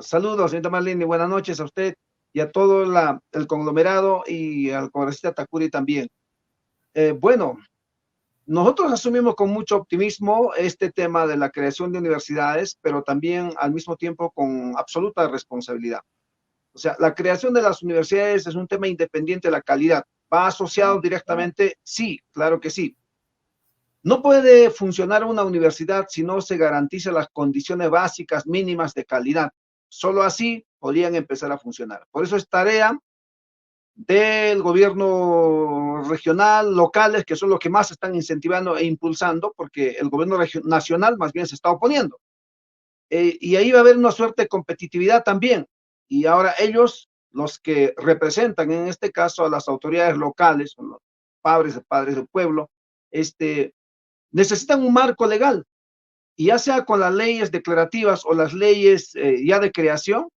Saludos, señorita Marlene, buenas noches a usted y a todo el conglomerado y al congresista Takuri también. Bueno, nosotros asumimos con mucho optimismo este tema de la creación de universidades, pero también al mismo tiempo con absoluta responsabilidad. O sea, la creación de las universidades es un tema independiente de la calidad. ¿Va asociado directamente? Sí, claro que sí. No puede funcionar una universidad si no se garantizan las condiciones básicas mínimas de calidad. Solo así podrían empezar a funcionar. Por eso es tarea del gobierno regional, locales, que son los que más están incentivando e impulsando, porque el gobierno nacional más bien se está oponiendo. Y ahí va a haber una suerte de competitividad también. Y ahora ellos, los que representan en este caso a las autoridades locales, son los padres del pueblo, este, necesitan un marco legal, y ya sea con las leyes declarativas o las leyes ya de creación,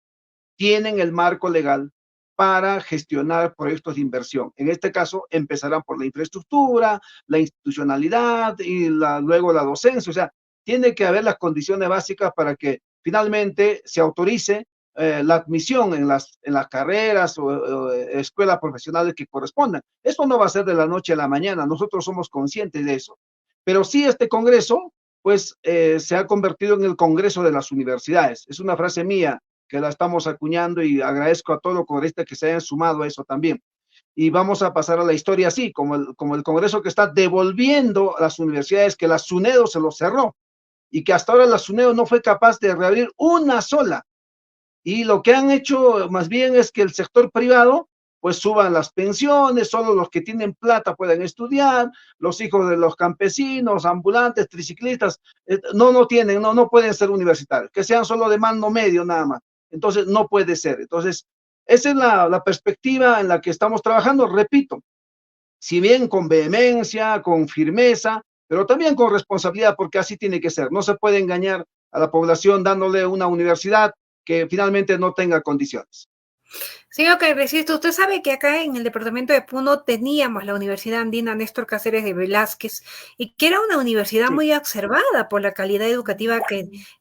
tienen el marco legal para gestionar proyectos de inversión. En este caso, empezarán por la infraestructura, la institucionalidad y luego la docencia. O sea, tiene que haber las condiciones básicas para que finalmente se autorice la admisión en las carreras o escuelas profesionales que correspondan. Esto no va a ser de la noche a la mañana, nosotros somos conscientes de eso. Pero sí este Congreso, pues se ha convertido en el Congreso de las Universidades. Es una frase mía que la estamos acuñando y agradezco a todos los congresistas que se hayan sumado a eso también. Y vamos a pasar a la historia así, como el Congreso que está devolviendo a las universidades que la SUNEDO se lo cerró y que hasta ahora la SUNEDO no fue capaz de reabrir una sola. Y lo que han hecho más bien es que el sector privado pues suban las pensiones, solo los que tienen plata pueden estudiar, los hijos de los campesinos, ambulantes, triciclistas, no pueden ser universitarios, que sean solo de mando medio nada más. Entonces no puede ser. Entonces, esa es la perspectiva en la que estamos trabajando, repito, si bien con vehemencia, con firmeza, pero también con responsabilidad, porque así tiene que ser. No se puede engañar a la población dándole una universidad que finalmente no tenga condiciones. Señor congresista, usted sabe que acá en el departamento de Puno teníamos la Universidad Andina Néstor Cáceres de Velázquez y que era una universidad Sí. muy observada por la calidad educativa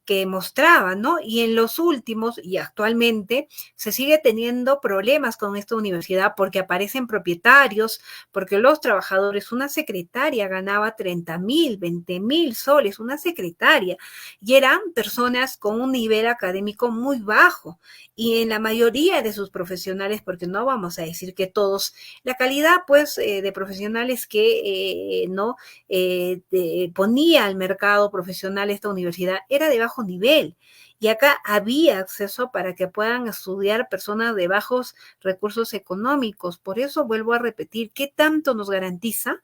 que mostraba, ¿no? Y en los últimos y actualmente se sigue teniendo problemas con esta universidad porque aparecen propietarios, porque los trabajadores, una secretaria ganaba 30,000, 20,000 soles, una secretaria, y eran personas con un nivel académico muy bajo y en la mayoría de sus profesionales, porque no vamos a decir que todos, la calidad pues de profesionales que no ponía al mercado profesional esta universidad era de bajo nivel. Y acá había acceso para que puedan estudiar personas de bajos recursos económicos. Por eso vuelvo a repetir, ¿qué tanto nos garantiza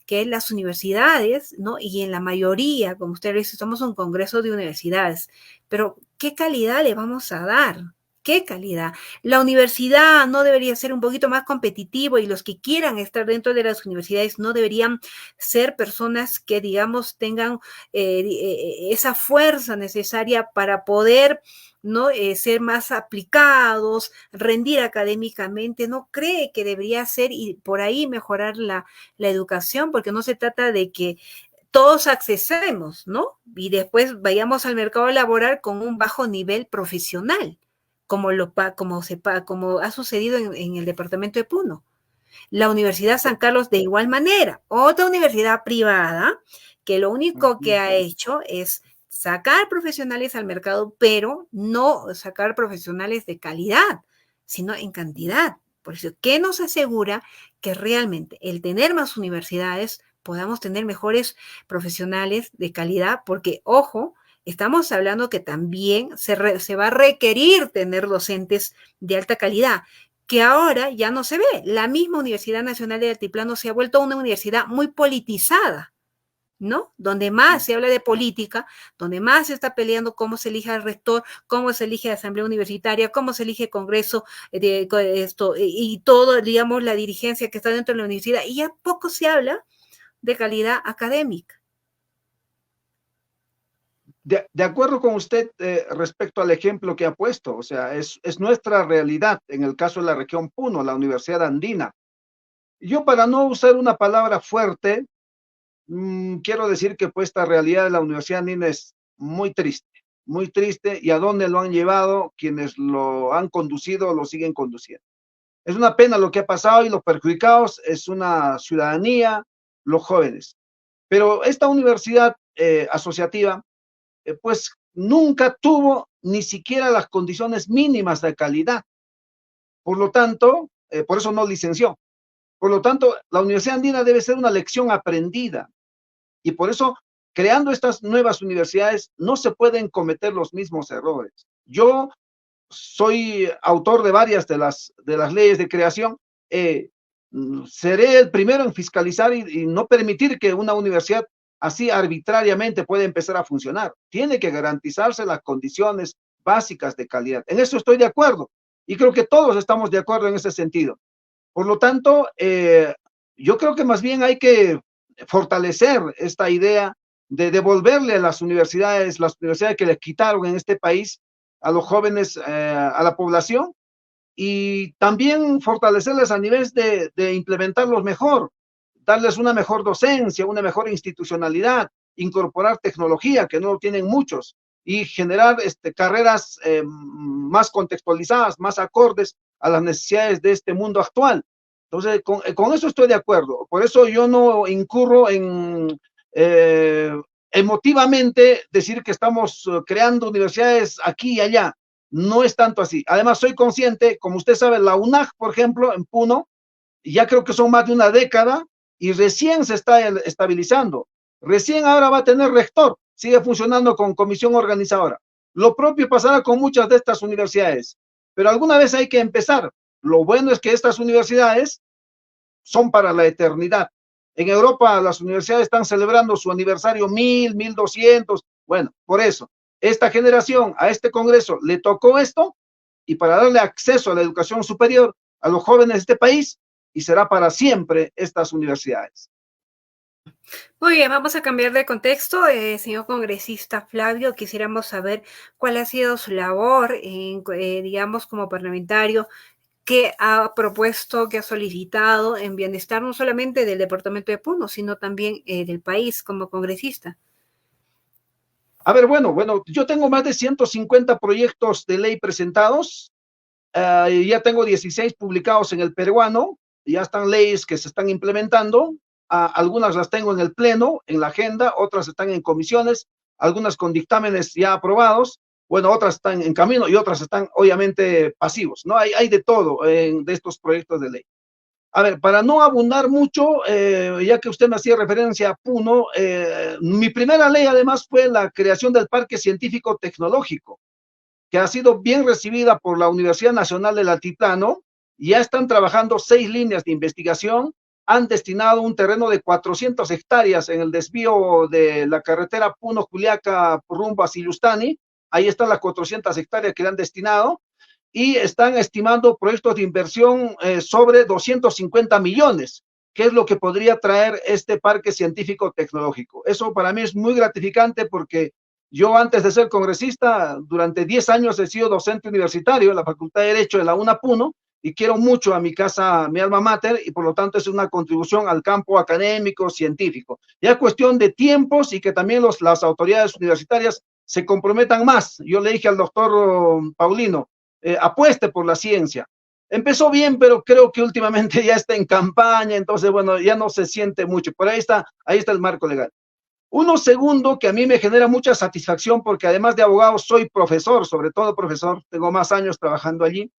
que en las universidades, ¿no? Y en la mayoría, como usted dice, somos un congreso de universidades, pero ¿qué calidad le vamos a dar? ¿Qué calidad? La universidad no debería ser un poquito más competitivo y los que quieran estar dentro de las universidades no deberían ser personas que, digamos, tengan esa fuerza necesaria para poder ¿no? Ser más aplicados, rendir académicamente, ¿no cree que debería ser y por ahí mejorar la educación? Porque no se trata de que todos accesemos, ¿no? Y después vayamos al mercado laboral con un bajo nivel profesional como ha sucedido en el departamento de Puno. La Universidad San Carlos de igual manera, otra universidad privada que lo único que ha hecho es sacar profesionales al mercado, pero no sacar profesionales de calidad, sino en cantidad. Por eso, ¿qué nos asegura que realmente el tener más universidades podamos tener mejores profesionales de calidad? Porque, ojo, estamos hablando que también se va a requerir tener docentes de alta calidad, que ahora ya no se ve. La misma Universidad Nacional de Altiplano se ha vuelto una universidad muy politizada, ¿no? Donde más se habla de política, donde más se está peleando cómo se elige al rector, cómo se elige la asamblea universitaria, cómo se elige el congreso de esto y todo, digamos, la dirigencia que está dentro de la universidad, y ya poco se habla de calidad académica. De acuerdo con usted respecto al ejemplo que ha puesto, o sea, es nuestra realidad en el caso de la región Puno, la Universidad Andina. Yo para no usar una palabra fuerte, quiero decir que pues esta realidad de la Universidad Andina es muy triste, muy triste, y a dónde lo han llevado quienes lo han conducido o lo siguen conduciendo. Es una pena lo que ha pasado y los perjudicados es una ciudadanía, los jóvenes. Pero esta universidad asociativa, pues nunca tuvo ni siquiera las condiciones mínimas de calidad. Por lo tanto, por eso no licenció. Por lo tanto, la Universidad Andina debe ser una lección aprendida. Y por eso, creando estas nuevas universidades, no se pueden cometer los mismos errores. Yo soy autor de varias de las leyes de creación. Seré el primero en fiscalizar y no permitir que una universidad así arbitrariamente pueda empezar a funcionar. Tiene que garantizarse las condiciones básicas de calidad. En eso estoy de acuerdo y creo que todos estamos de acuerdo en ese sentido. Por lo tanto, yo creo que más bien hay que fortalecer esta idea de devolverle a las universidades que les quitaron en este país, a los jóvenes, a la población, y también fortalecerles a nivel de implementarlos mejor, darles una mejor docencia, una mejor institucionalidad, incorporar tecnología, que no lo tienen muchos, y generar carreras más contextualizadas, más acordes a las necesidades de este mundo actual. Entonces, con eso estoy de acuerdo. Por eso yo no incurro en emotivamente decir que estamos creando universidades aquí y allá. No es tanto así. Además, soy consciente, como usted sabe, la UNAG, por ejemplo, en Puno, ya creo que son más de una década y recién se está estabilizando. Recién ahora va a tener rector, sigue funcionando con comisión organizadora. Lo propio pasará con muchas de estas universidades, pero alguna vez hay que empezar. Lo bueno es que estas universidades son para la eternidad. En Europa las universidades están celebrando su aniversario 1200. Bueno, por eso, esta generación, a este Congreso, le tocó esto, y para darle acceso a la educación superior a los jóvenes de este país, y será para siempre estas universidades. Muy bien, vamos a cambiar de contexto. Señor congresista Flavio, quisiéramos saber cuál ha sido su labor, digamos, como parlamentario, que ha propuesto, que ha solicitado en bienestar no solamente del departamento de Puno, sino también del país como congresista. A ver, bueno, yo tengo más de 150 proyectos de ley presentados, ya tengo 16 publicados en el peruano, ya están leyes que se están implementando, algunas las tengo en el pleno, en la agenda, otras están en comisiones, algunas con dictámenes ya aprobados, bueno, otras están en camino y otras están obviamente pasivos, ¿no? Hay de todo de estos proyectos de ley. A ver, para no abundar mucho, ya que usted me hacía referencia a Puno, mi primera ley además fue la creación del Parque Científico Tecnológico, que ha sido bien recibida por la Universidad Nacional del Altiplano. Ya están trabajando 6 líneas de investigación, han destinado un terreno de 400 hectáreas en el desvío de la carretera Puno-Juliaca rumbo a Sillustani. Ahí están las 400 hectáreas que le han destinado, y están estimando proyectos de inversión sobre 250 millones, que es lo que podría traer este parque científico tecnológico. Eso para mí es muy gratificante porque yo, antes de ser congresista, durante 10 años he sido docente universitario en la Facultad de Derecho de la UNA Puno, y quiero mucho a mi casa, mi alma mater, y por lo tanto es una contribución al campo académico, científico. Ya cuestión de tiempos y que también las autoridades universitarias se comprometan más. Yo le dije al doctor Paulino, apueste por la ciencia. Empezó bien, pero creo que últimamente ya está en campaña, entonces, bueno, ya no se siente mucho. Por ahí está el marco legal. Uno segundo que a mí me genera mucha satisfacción, porque además de abogado soy profesor, sobre todo profesor, tengo más años trabajando allí,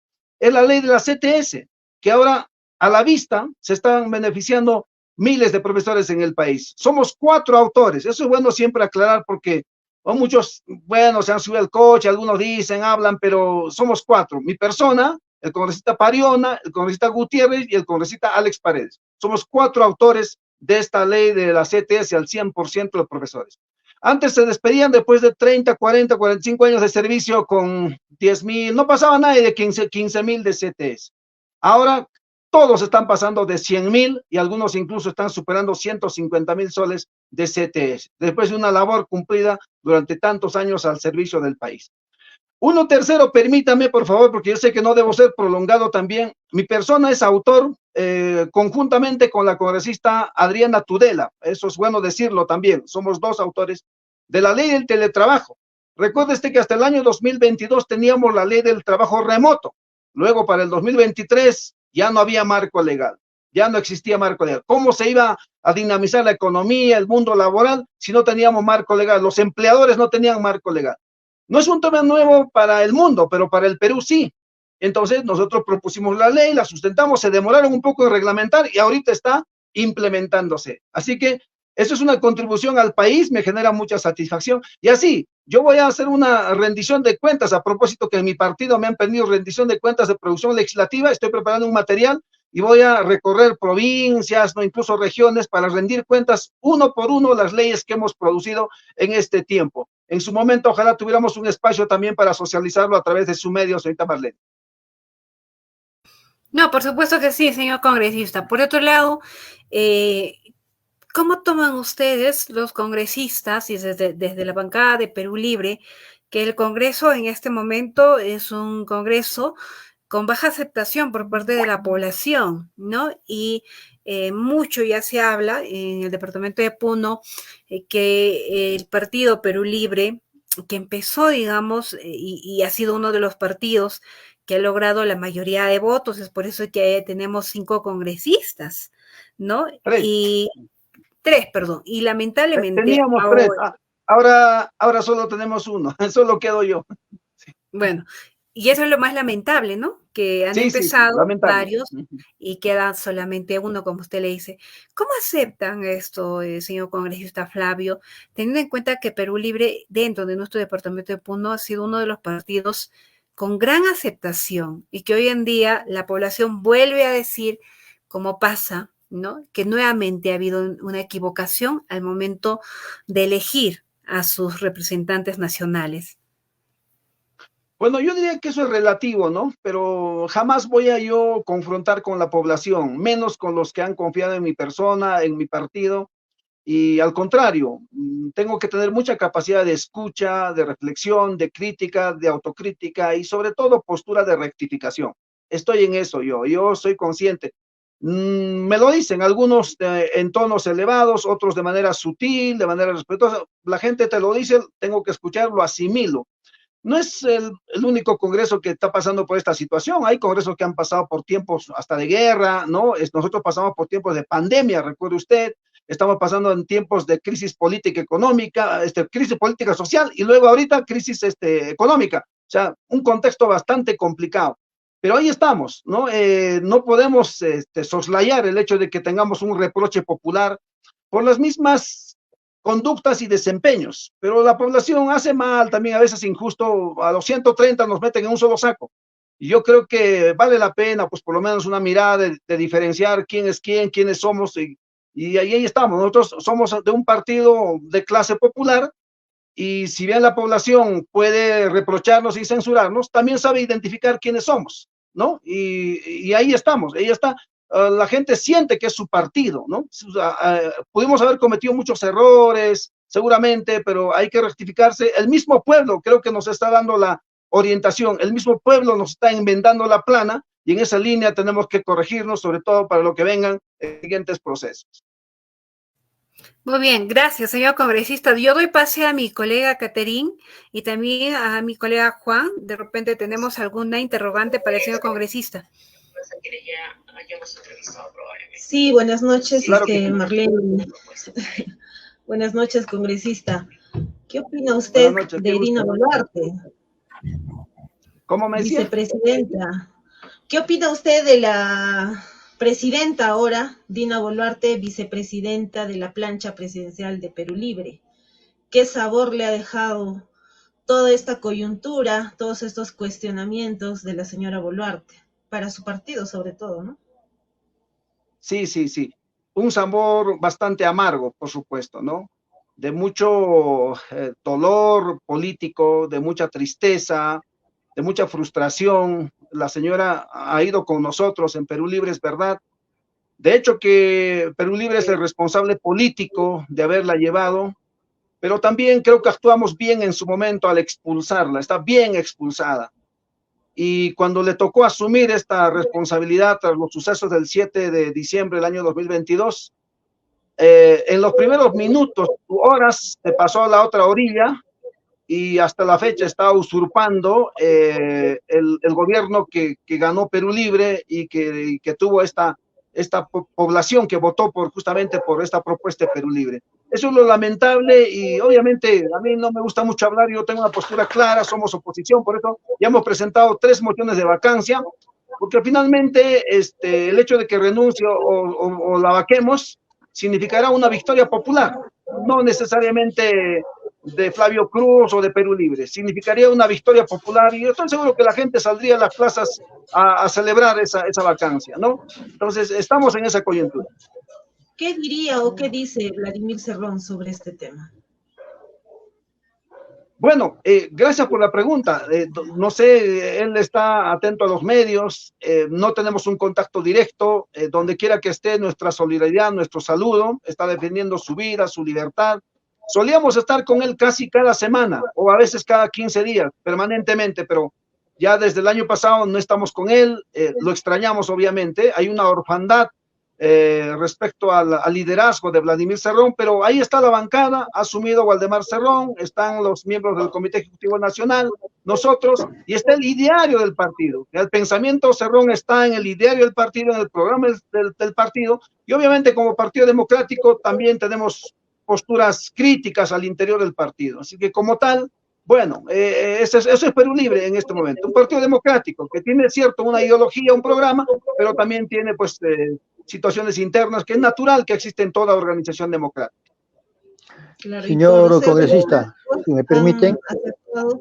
es la ley de la CTS, que ahora a la vista se están beneficiando miles de profesores en el país. Somos 4 autores, eso es bueno siempre aclarar, porque muchos, bueno, se han subido al coche, algunos dicen, hablan, pero somos 4. Mi persona, el congresista Pariona, el congresista Gutiérrez y el congresista Alex Paredes. Somos 4 autores de esta ley de la CTS al 100% de los profesores. Antes se despedían después de 30, 40, 45 años de servicio con 10,000, no pasaba nadie de 15,000 de CTS. Ahora todos están pasando de 100,000 y algunos incluso están superando 150,000 soles de CTS, después de una labor cumplida durante tantos años al servicio del país. Uno tercero, permítame, por favor, porque yo sé que no debo ser prolongado también. Mi persona es autor, conjuntamente con la congresista Adriana Tudela, eso es bueno decirlo también, somos 2 autores, de la ley del teletrabajo. Recuérdese que hasta el año 2022 teníamos la ley del trabajo remoto. Luego, para el 2023, ya no había marco legal. Ya no existía marco legal. ¿Cómo se iba a dinamizar la economía, el mundo laboral, si no teníamos marco legal? Los empleadores no tenían marco legal. No es un tema nuevo para el mundo, pero para el Perú sí. Entonces, nosotros propusimos la ley, la sustentamos, se demoraron un poco en reglamentar y ahorita está implementándose. Así que eso es una contribución al país, me genera mucha satisfacción. Y así, yo voy a hacer una rendición de cuentas, a propósito que en mi partido me han pedido rendición de cuentas de producción legislativa, estoy preparando un material y voy a recorrer provincias, no incluso regiones, para rendir cuentas uno por uno las leyes que hemos producido en este tiempo. En su momento, ojalá tuviéramos un espacio también para socializarlo a través de su medio, señorita Marlene. No, por supuesto que sí, señor congresista. Por otro lado, ¿cómo toman ustedes, los congresistas, y desde la bancada de Perú Libre, que el Congreso en este momento es un Congreso con baja aceptación por parte de la población, ¿no? Y mucho ya se habla en el departamento de Puno que el partido Perú Libre, que empezó, digamos, y ha sido uno de los partidos que ha logrado la mayoría de votos, es por eso que tenemos 5 congresistas, ¿no? Tres. Y 3, perdón, y lamentablemente Teníamos tres, ahora, ahora solo tenemos uno, solo quedo yo. bueno, y eso es lo más lamentable, ¿no? Que han Sí, sí, sí, empezado lamentable. varios y queda solamente uno, como usted le dice. ¿Cómo aceptan esto, señor congresista Flavio, teniendo en cuenta que Perú Libre, dentro de nuestro departamento de Puno, ha sido uno de los partidos con gran aceptación y que hoy en día la población vuelve a decir, como pasa, ¿no? Que nuevamente ha habido una equivocación al momento de elegir a sus representantes nacionales? Bueno, yo diría que eso es relativo, ¿no? Pero jamás voy a yo confrontar con la población, menos con los que han confiado en mi persona, en mi partido. Y al contrario, tengo que tener mucha capacidad de escucha, de reflexión, de crítica, de autocrítica y sobre todo postura de rectificación. Estoy en eso yo soy consciente. Me lo dicen algunos en tonos elevados, otros de manera sutil, de manera respetuosa. La gente te lo dice, tengo que escuchar, lo asimilo. No es el único congreso que está pasando por esta situación. Hay congresos que han pasado por tiempos hasta de guerra, ¿no? Nosotros pasamos por tiempos de pandemia, recuerde usted. Estamos pasando en tiempos de crisis política económica, crisis política social y luego ahorita crisis económica. O sea, un contexto bastante complicado. Pero ahí estamos, ¿no? No podemos soslayar el hecho de que tengamos un reproche popular por las mismas conductas y desempeños, pero la población hace mal, también a veces injusto, a los 130 nos meten en un solo saco. Y yo creo que vale la pena, pues por lo menos una mirada de diferenciar quién es quién, quiénes somos, y ahí estamos. Nosotros somos de un partido de clase popular, y si bien la población puede reprocharnos y censurarnos, también sabe identificar quiénes somos, ¿no? Y ahí estamos, ahí está. La gente siente que es su partido, ¿no? Pudimos haber cometido muchos errores, seguramente, pero hay que rectificarse. El mismo pueblo creo que nos está dando la orientación, el mismo pueblo nos está inventando la plana, y en esa línea tenemos que corregirnos, sobre todo para lo que vengan en siguientes procesos. Muy bien, gracias, señor congresista. Yo doy pase a mi colega Caterín y también a mi colega Juan. De repente tenemos alguna interrogante para el señor congresista. Sí, buenas noches, Claro que sí. Marlene. Buenas noches, congresista. ¿Qué opina usted de Dina Boluarte? ¿Cómo me decía? Vicepresidenta. ¿Qué opina usted de la presidenta ahora, Dina Boluarte, vicepresidenta de la plancha presidencial de Perú Libre? ¿Qué sabor le ha dejado toda esta coyuntura, todos estos cuestionamientos de la señora Boluarte? Para su partido, sobre todo, ¿no? Sí, sí, sí. Un sabor bastante amargo, por supuesto, ¿no? De mucho dolor político, de mucha tristeza, de mucha frustración. La señora ha ido con nosotros en Perú Libre, es verdad. De hecho que Perú Libre es el responsable político de haberla llevado, pero también creo que actuamos bien en su momento al expulsarla, está bien expulsada. Y cuando le tocó asumir esta responsabilidad tras los sucesos del 7 de diciembre del año 2022, en los primeros minutos, horas, se pasó a la otra orilla y hasta la fecha está usurpando el gobierno que ganó Perú Libre y que tuvo esta población que votó justamente por esta propuesta de Perú Libre. Eso es lo lamentable y obviamente a mí no me gusta mucho hablar, yo tengo una postura clara, somos oposición, por eso ya hemos presentado 3 mociones de vacancia, porque finalmente el hecho de que renuncie o la vaquemos significará una victoria popular, no necesariamente de Flavio Cruz o de Perú Libre, significaría una victoria popular y yo estoy seguro que la gente saldría a las plazas a celebrar esa vacancia, ¿no? Entonces, estamos en esa coyuntura. ¿Qué diría o qué dice Vladimir Cerrón sobre este tema? Bueno, gracias por la pregunta. No sé, él está atento a los medios, no tenemos un contacto directo, donde quiera que esté nuestra solidaridad, nuestro saludo, está defendiendo su vida, su libertad. Solíamos estar con él casi cada semana o a veces cada 15 días, permanentemente, pero ya desde el año pasado no estamos con él, lo extrañamos obviamente, hay una orfandad respecto al liderazgo de Vladimir Cerrón, pero ahí está la bancada, ha asumido Waldemar Cerrón, están los miembros del Comité Ejecutivo Nacional, nosotros, y está el ideario del partido. El pensamiento Cerrón está en el ideario del partido, en el programa del partido, y obviamente como Partido Democrático también tenemos posturas críticas al interior del partido. Así que como tal, bueno, eso es Perú Libre en este momento, un partido democrático que tiene cierto una ideología, un programa, pero también tiene pues situaciones internas que es natural que existe en toda organización democrática. Claro, señor congresista, si me permiten. ¿Aceptado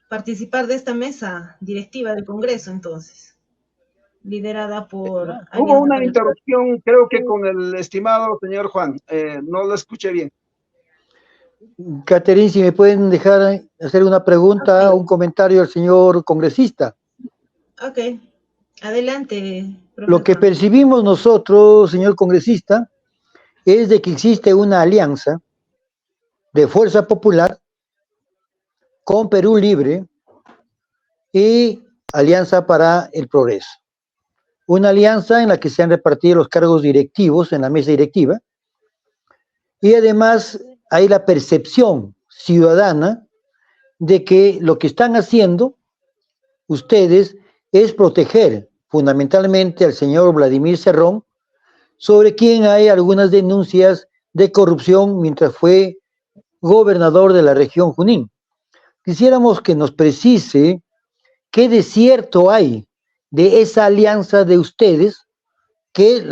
participar de esta mesa directiva del Congreso entonces? Liderada por... Hubo una interrupción, creo que con el estimado señor Juan, no lo escuché bien. Catherine, si me pueden dejar hacer una pregunta o un comentario al señor congresista. Ok, adelante. Lo que percibimos nosotros, señor congresista, es de que existe una alianza de Fuerza Popular con Perú Libre y Alianza para el Progreso. Una alianza en la que se han repartido los cargos directivos en la mesa directiva y además hay la percepción ciudadana de que lo que están haciendo ustedes es proteger fundamentalmente al señor Vladimir Cerrón, sobre quien hay algunas denuncias de corrupción mientras fue gobernador de la región Junín. Quisiéramos que nos precise qué de cierto hay de esa alianza de ustedes que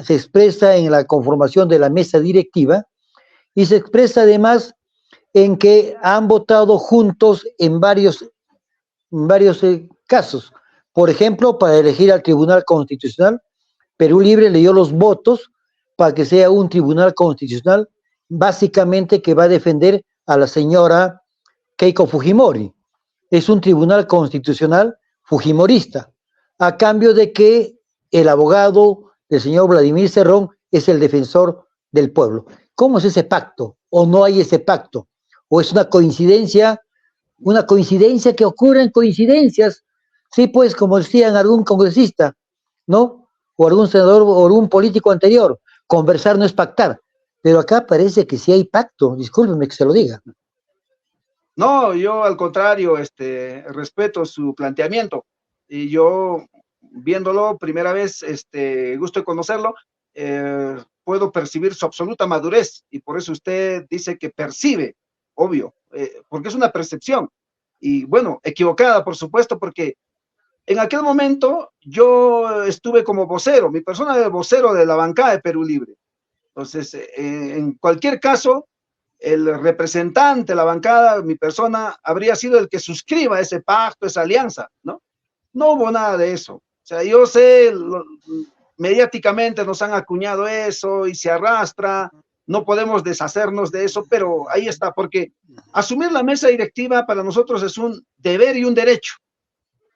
se expresa en la conformación de la mesa directiva y se expresa además en que han votado juntos en varios casos. Por ejemplo, para elegir al Tribunal Constitucional, Perú Libre le dio los votos para que sea un tribunal constitucional, básicamente que va a defender a la señora Keiko Fujimori. Es un tribunal constitucional fujimorista, a cambio de que el abogado del señor Vladimir Cerrón es el defensor del pueblo. ¿Cómo es ese pacto? ¿O no hay ese pacto? ¿O es una coincidencia que ocurre en coincidencias? Sí, pues, como decían algún congresista, ¿no? O algún senador o algún político anterior, conversar no es pactar. Pero acá parece que sí hay pacto, discúlpeme que se lo diga. No, yo al contrario, respeto su planteamiento. Y yo, viéndolo primera vez, gusto de conocerlo, puedo percibir su absoluta madurez. Y por eso usted dice que percibe, obvio, porque es una percepción. Y bueno, equivocada, por supuesto, porque en aquel momento yo estuve como vocero, mi persona de vocero de la bancada de Perú Libre. Entonces, en cualquier caso, el representante de la bancada, mi persona, habría sido el que suscriba ese pacto, esa alianza, ¿no? No hubo nada de eso. O sea, yo sé, mediáticamente nos han acuñado eso y se arrastra, no podemos deshacernos de eso, pero ahí está, porque asumir la mesa directiva para nosotros es un deber y un derecho.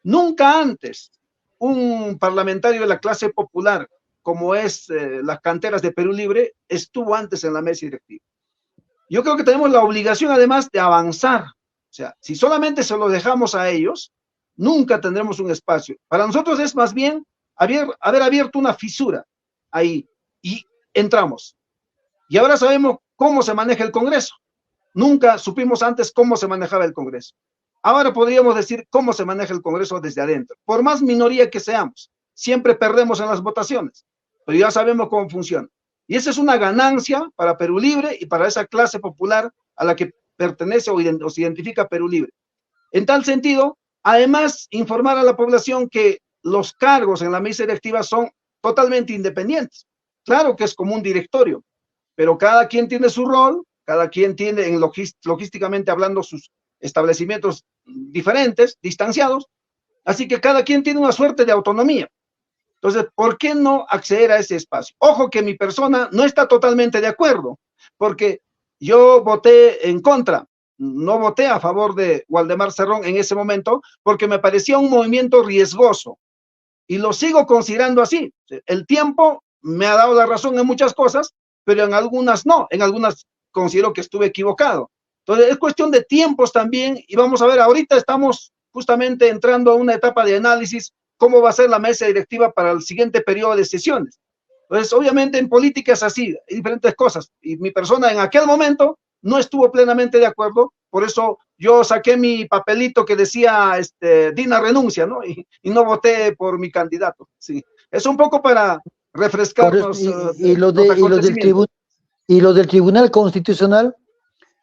Nunca antes un parlamentario de la clase popular, como es las canteras de Perú Libre, estuvo antes en la mesa directiva. Yo creo que tenemos la obligación además de avanzar. O sea, si solamente se lo dejamos a ellos, nunca tendremos un espacio. Para nosotros es más bien haber abierto una fisura ahí y entramos. Y ahora sabemos cómo se maneja el Congreso. Nunca supimos antes cómo se manejaba el Congreso. Ahora podríamos decir cómo se maneja el Congreso desde adentro. Por más minoría que seamos, siempre perdemos en las votaciones, pero ya sabemos cómo funciona. Y esa es una ganancia para Perú Libre y para esa clase popular a la que pertenece o se identifica Perú Libre. En tal sentido, además, informar a la población que los cargos en la mesa directiva son totalmente independientes. Claro que es como un directorio, pero cada quien tiene su rol, cada quien tiene, logísticamente hablando, sus establecimientos diferentes, distanciados, así que cada quien tiene una suerte de autonomía. Entonces, ¿por qué no acceder a ese espacio? Ojo que mi persona no está totalmente de acuerdo, porque yo voté en contra, no voté a favor de Waldemar Cerrón en ese momento, porque me parecía un movimiento riesgoso, y lo sigo considerando así. El tiempo me ha dado la razón en muchas cosas, pero en algunas no, en algunas considero que estuve equivocado. Entonces, es cuestión de tiempos también, y vamos a ver, ahorita estamos justamente entrando a una etapa de análisis, cómo va a ser la mesa directiva para el siguiente periodo de sesiones. Entonces, obviamente en política es así, hay diferentes cosas, y mi persona en aquel momento no estuvo plenamente de acuerdo, por eso yo saqué mi papelito que decía, Dina renuncia, ¿no? Y no voté por mi candidato, sí. Es un poco para refrescarnos y lo del Tribunal Constitucional,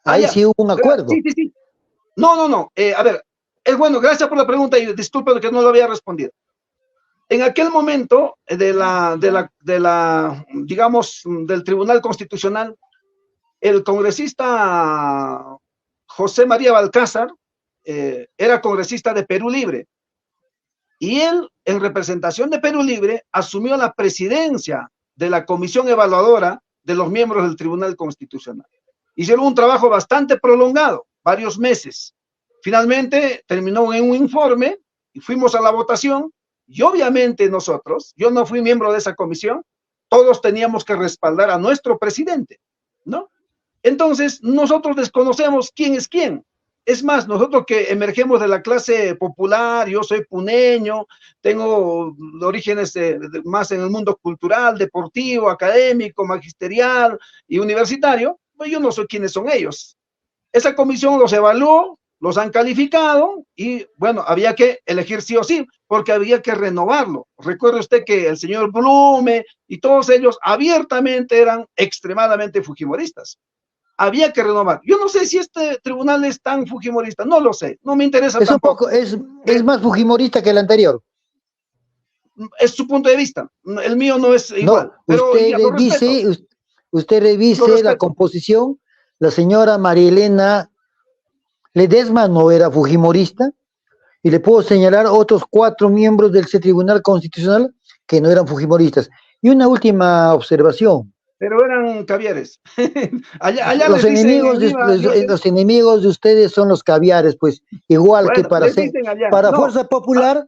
ahí sí hubo un acuerdo. Sí, sí, sí. No. A ver, es bueno, gracias por la pregunta y disculpen que no lo había respondido. En aquel momento digamos, del Tribunal Constitucional, el congresista José María Balcázar era congresista de Perú Libre, y él, en representación de Perú Libre, asumió la presidencia de la comisión evaluadora de los miembros del Tribunal Constitucional. Hicieron un trabajo bastante prolongado, varios meses. Finalmente terminó en un informe y fuimos a la votación, y obviamente nosotros, yo no fui miembro de esa comisión, todos teníamos que respaldar a nuestro presidente, ¿no? Entonces, nosotros desconocemos quién es quién. Es más, nosotros que emergemos de la clase popular, yo soy puneño, tengo orígenes más en el mundo cultural, deportivo, académico, magisterial y universitario, pues yo no sé quiénes son ellos. Esa comisión los evaluó, los han calificado y, bueno, había que elegir sí o sí, porque había que renovarlo. Recuerde usted que el señor Blume y todos ellos abiertamente eran extremadamente fujimoristas. Había que renovar. Yo no sé si este tribunal es tan fujimorista, no lo sé, no me interesa tampoco. Es más fujimorista que el anterior. Es su punto de vista, el mío no es igual. No, pero usted revise la composición. La señora María Elena Ledesma no era fujimorista, y le puedo señalar otros 4 miembros del Tribunal Constitucional que no eran fujimoristas. Y una última observación. Pero eran caviares. allá los enemigos de ustedes son los caviares, pues, igual que para Fuerza Popular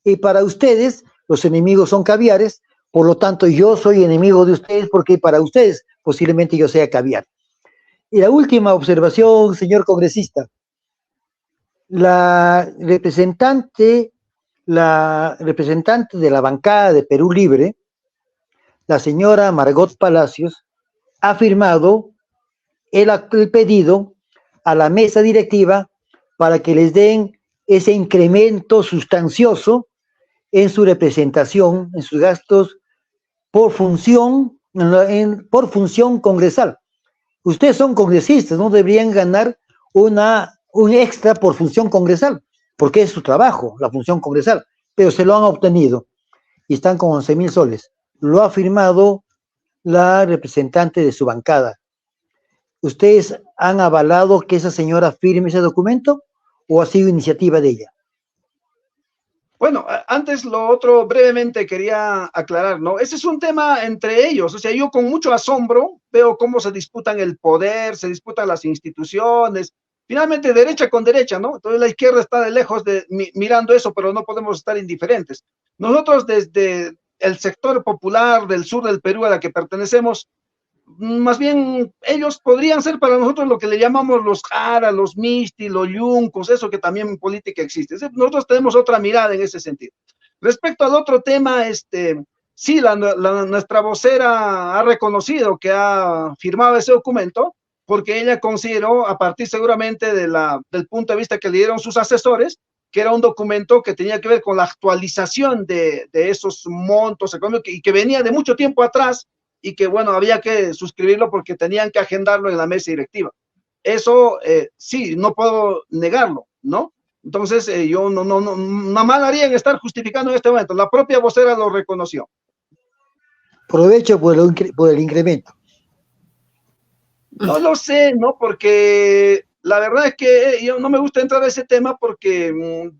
y para ustedes, los enemigos son caviares, por lo tanto yo soy enemigo de ustedes porque para ustedes posiblemente yo sea caviar. Y la última observación, señor congresista, la representante de la bancada de Perú Libre, la señora Margot Palacios, ha firmado el pedido a la mesa directiva para que les den ese incremento sustancioso en su representación, en sus gastos por función congresal. Ustedes son congresistas, no deberían ganar un extra por función congresal, porque es su trabajo, la función congresal, pero se lo han obtenido y están con 11,000 soles. Lo ha firmado la representante de su bancada. ¿Ustedes han avalado que esa señora firme ese documento o ha sido iniciativa de ella? Bueno, antes lo otro brevemente quería aclarar, ¿no? Ese es un tema entre ellos, o sea, yo con mucho asombro veo cómo se disputan el poder, se disputan las instituciones, finalmente derecha con derecha, ¿no? Entonces la izquierda está de lejos mirando eso, pero no podemos estar indiferentes. Nosotros desde el sector popular del sur del Perú a la que pertenecemos, más bien ellos podrían ser para nosotros lo que le llamamos los jara, los misti, los yuncos, eso que también en política existe. Nosotros tenemos otra mirada en ese sentido. Respecto al otro tema, sí, nuestra vocera ha reconocido que ha firmado ese documento, porque ella consideró, a partir seguramente del punto de vista que le dieron sus asesores, que era un documento que tenía que ver con la actualización de esos montos económicos y que venía de mucho tiempo atrás y que, bueno, había que suscribirlo porque tenían que agendarlo en la mesa directiva. Eso sí, no puedo negarlo, ¿no? Entonces, yo no mal haría en estar justificando en este momento. La propia vocera lo reconoció. Provecho por el incremento. No lo sé, ¿no? Porque la verdad es que yo no me gusta entrar a ese tema porque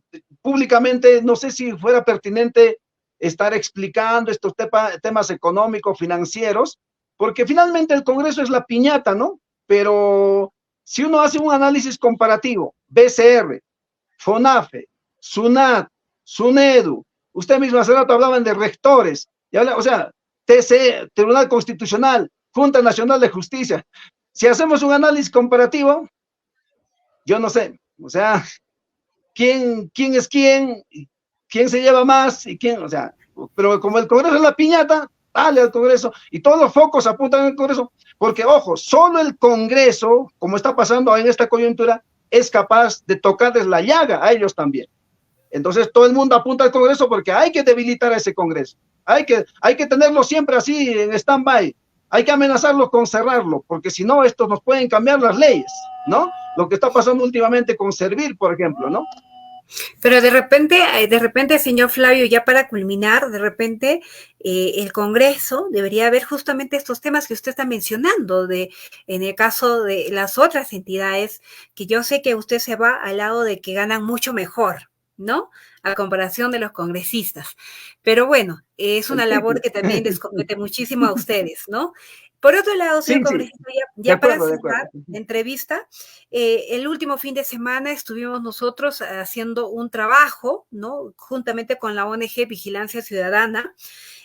públicamente no sé si fuera pertinente estar explicando estos temas económicos, financieros, porque finalmente el Congreso es la piñata, ¿no? Pero si uno hace un análisis comparativo, BCR, FONAFE, SUNAT, SUNEDU, usted mismo hace rato hablaban de rectores, o sea, TC, Tribunal Constitucional, Junta Nacional de Justicia. Si hacemos un análisis comparativo, yo no sé, o sea, quién es quién se lleva más y quién, o sea, pero como el Congreso es la piñata, dale al Congreso, y todos los focos apuntan al Congreso, porque ojo, solo el Congreso, como está pasando en esta coyuntura, es capaz de tocarles la llaga a ellos también. Entonces todo el mundo apunta al Congreso porque hay que debilitar a ese Congreso, hay que tenerlo siempre así en stand-by, hay que amenazarlo con cerrarlo, porque si no, estos nos pueden cambiar las leyes, ¿no? Lo que está pasando últimamente con Servir, por ejemplo, ¿no? Pero de repente, señor Flavio, ya para culminar, de repente el Congreso debería ver justamente estos temas que usted está mencionando, en el caso de las otras entidades, que yo sé que usted se va al lado de que ganan mucho mejor, ¿no? A comparación de los congresistas. Pero bueno, es una labor que también les compete muchísimo a ustedes, ¿no? Por otro lado, señor congresista, ya para cerrar la entrevista, el último fin de semana estuvimos nosotros haciendo un trabajo, ¿no? Juntamente con la ONG Vigilancia Ciudadana,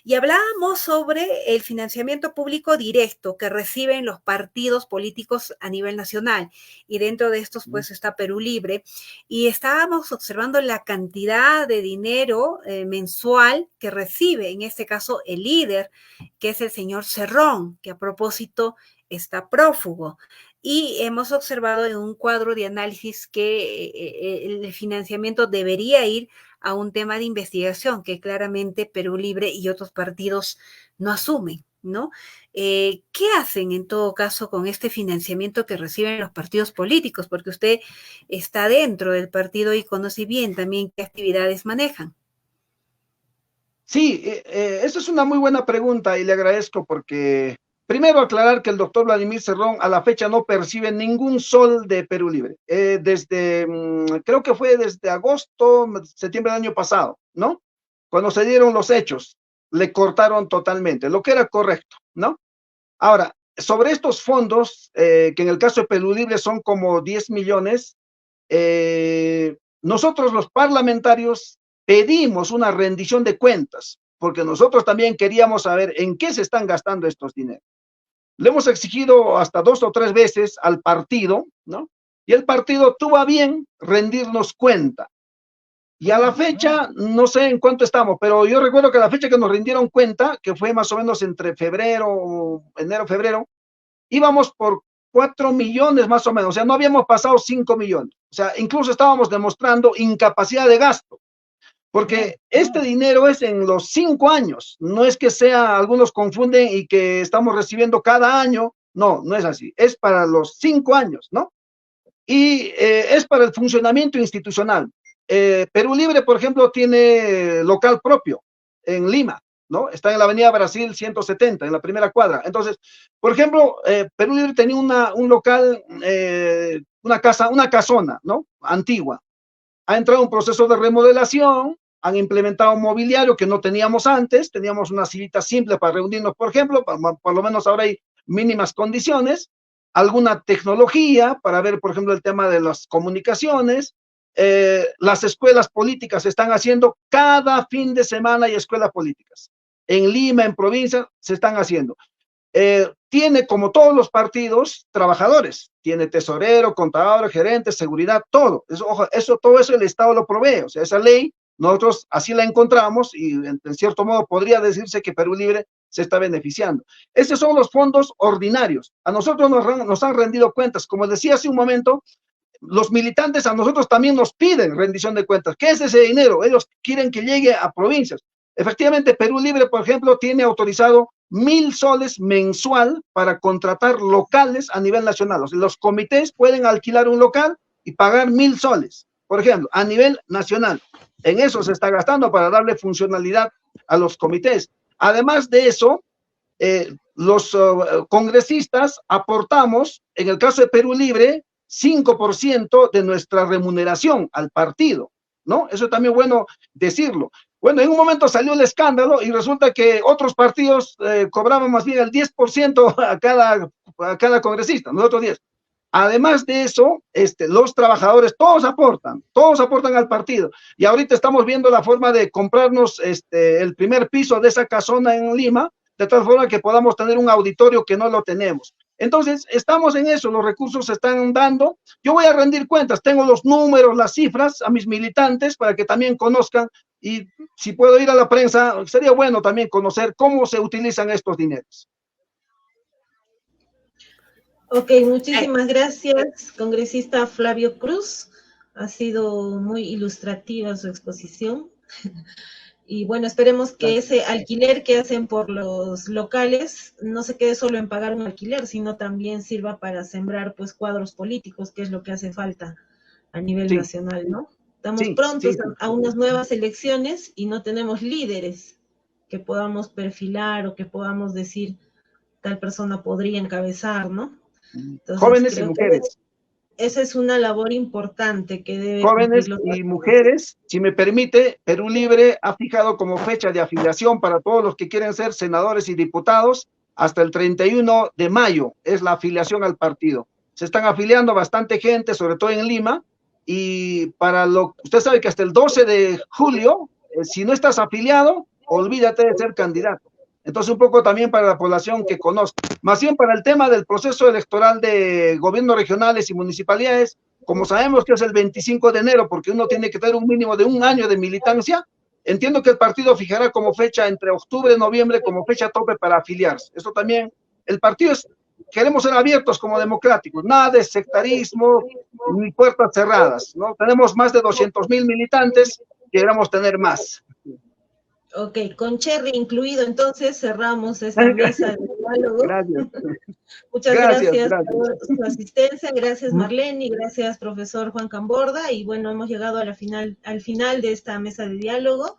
y hablábamos sobre el financiamiento público directo que reciben los partidos políticos a nivel nacional, y dentro de estos pues está Perú Libre, y estábamos observando la cantidad de dinero mensual que recibe, en este caso el líder, que es el señor Cerrón, que a propósito está prófugo. Y hemos observado en un cuadro de análisis que el financiamiento debería ir a un tema de investigación que claramente Perú Libre y otros partidos no asumen, ¿no? ¿Qué hacen en todo caso con este financiamiento que reciben los partidos políticos? Porque usted está dentro del partido y conoce bien también qué actividades manejan. Sí, esa es una muy buena pregunta y le agradezco porque primero aclarar que el doctor Vladimir Cerrón a la fecha no percibe ningún sol de Perú Libre. Creo que fue desde agosto, septiembre del año pasado, ¿no? Cuando se dieron los hechos, le cortaron totalmente, lo que era correcto, ¿no? Ahora, sobre estos fondos, que en el caso de Perú Libre son como 10 millones, nosotros los parlamentarios pedimos una rendición de cuentas, porque nosotros también queríamos saber en qué se están gastando estos dineros. Le hemos exigido hasta 2 o 3 veces al partido, ¿no? Y el partido tuvo a bien rendirnos cuenta. Y a la fecha, no sé en cuánto estamos, pero yo recuerdo que a la fecha que nos rindieron cuenta, que fue más o menos entre enero, febrero, íbamos por 4 millones más o menos, o sea, no habíamos pasado 5 millones. O sea, incluso estábamos demostrando incapacidad de gasto, porque este dinero es en los 5 años, no es que sea, algunos confunden y que estamos recibiendo cada año, no, no es así, es para los 5 años, ¿no? Y es para el funcionamiento institucional. Perú Libre, por ejemplo, tiene local propio en Lima, ¿no? Está en la avenida Brasil 170, en la primera cuadra. Entonces, por ejemplo, Perú Libre tenía un local, una casona, ¿no? Antigua. Ha entrado un proceso de remodelación, han implementado un mobiliario que no teníamos antes, teníamos una sillita simple para reunirnos, por ejemplo, por lo menos ahora hay mínimas condiciones, alguna tecnología para ver, por ejemplo, el tema de las comunicaciones. Las escuelas políticas se están haciendo cada fin de semana, hay escuelas políticas. En Lima, en provincia, se están haciendo. Tiene, como todos los partidos, trabajadores. Tiene tesorero, contador, gerente, seguridad, todo. Todo eso el Estado lo provee. O sea, esa ley, nosotros así la encontramos y en cierto modo podría decirse que Perú Libre se está beneficiando. Esos son los fondos ordinarios. A nosotros nos han rendido cuentas. Como decía hace un momento, los militantes a nosotros también nos piden rendición de cuentas. ¿Qué es ese dinero? Ellos quieren que llegue a provincias. Efectivamente, Perú Libre, por ejemplo, tiene autorizado 1.000 soles mensual para contratar locales a nivel nacional. O sea, los comités pueden alquilar un local y pagar 1.000 soles, por ejemplo, a nivel nacional. En eso se está gastando para darle funcionalidad a los comités. Además de eso, los congresistas aportamos, en el caso de Perú Libre, 5% de nuestra remuneración al partido, ¿no? Eso también es bueno decirlo. Bueno, en un momento salió el escándalo y resulta que otros partidos cobraban más bien el 10% a cada congresista, nosotros 10. Además de eso, los trabajadores, todos aportan al partido. Y ahorita estamos viendo la forma de comprarnos el primer piso de esa casona en Lima, de tal forma que podamos tener un auditorio que no lo tenemos. Entonces, estamos en eso, los recursos se están dando. Yo voy a rendir cuentas, tengo los números, las cifras a mis militantes para que también conozcan, y si puedo ir a la prensa, sería bueno también conocer cómo se utilizan estos dineros. Ok, muchísimas gracias, congresista Flavio Cruz. Ha sido muy ilustrativa su exposición. Y bueno, esperemos que ese alquiler que hacen por los locales no se quede solo en pagar un alquiler, sino también sirva para sembrar pues cuadros políticos, que es lo que hace falta a nivel nacional, ¿no? Estamos prontos a unas nuevas elecciones y no tenemos líderes que podamos perfilar o que podamos decir tal persona podría encabezar, ¿no? Entonces, jóvenes y mujeres. Esa es una labor importante que debe jóvenes y mujeres. Si me permite, Perú Libre ha fijado como fecha de afiliación para todos los que quieren ser senadores y diputados hasta el 31 de mayo, es la afiliación al partido. Se están afiliando bastante gente, sobre todo en Lima, y usted sabe que hasta el 12 de julio, si no estás afiliado, olvídate de ser candidato. Entonces, un poco también para la población que conozca. Más bien para el tema del proceso electoral de gobiernos regionales y municipalidades, como sabemos que es el 25 de enero, porque uno tiene que tener un mínimo de 1 año de militancia, entiendo que el partido fijará como fecha entre octubre y noviembre como fecha tope para afiliarse. Eso también, el partido queremos ser abiertos como democráticos, nada de sectarismo ni puertas cerradas, ¿no? Tenemos más de 200,000 militantes, queremos tener más. Ok, con Cherry incluido, entonces cerramos esta mesa de diálogo. Gracias. Muchas gracias por su asistencia, gracias Marlene, gracias profesor Juan Camborda, y bueno, hemos llegado al final de esta mesa de diálogo.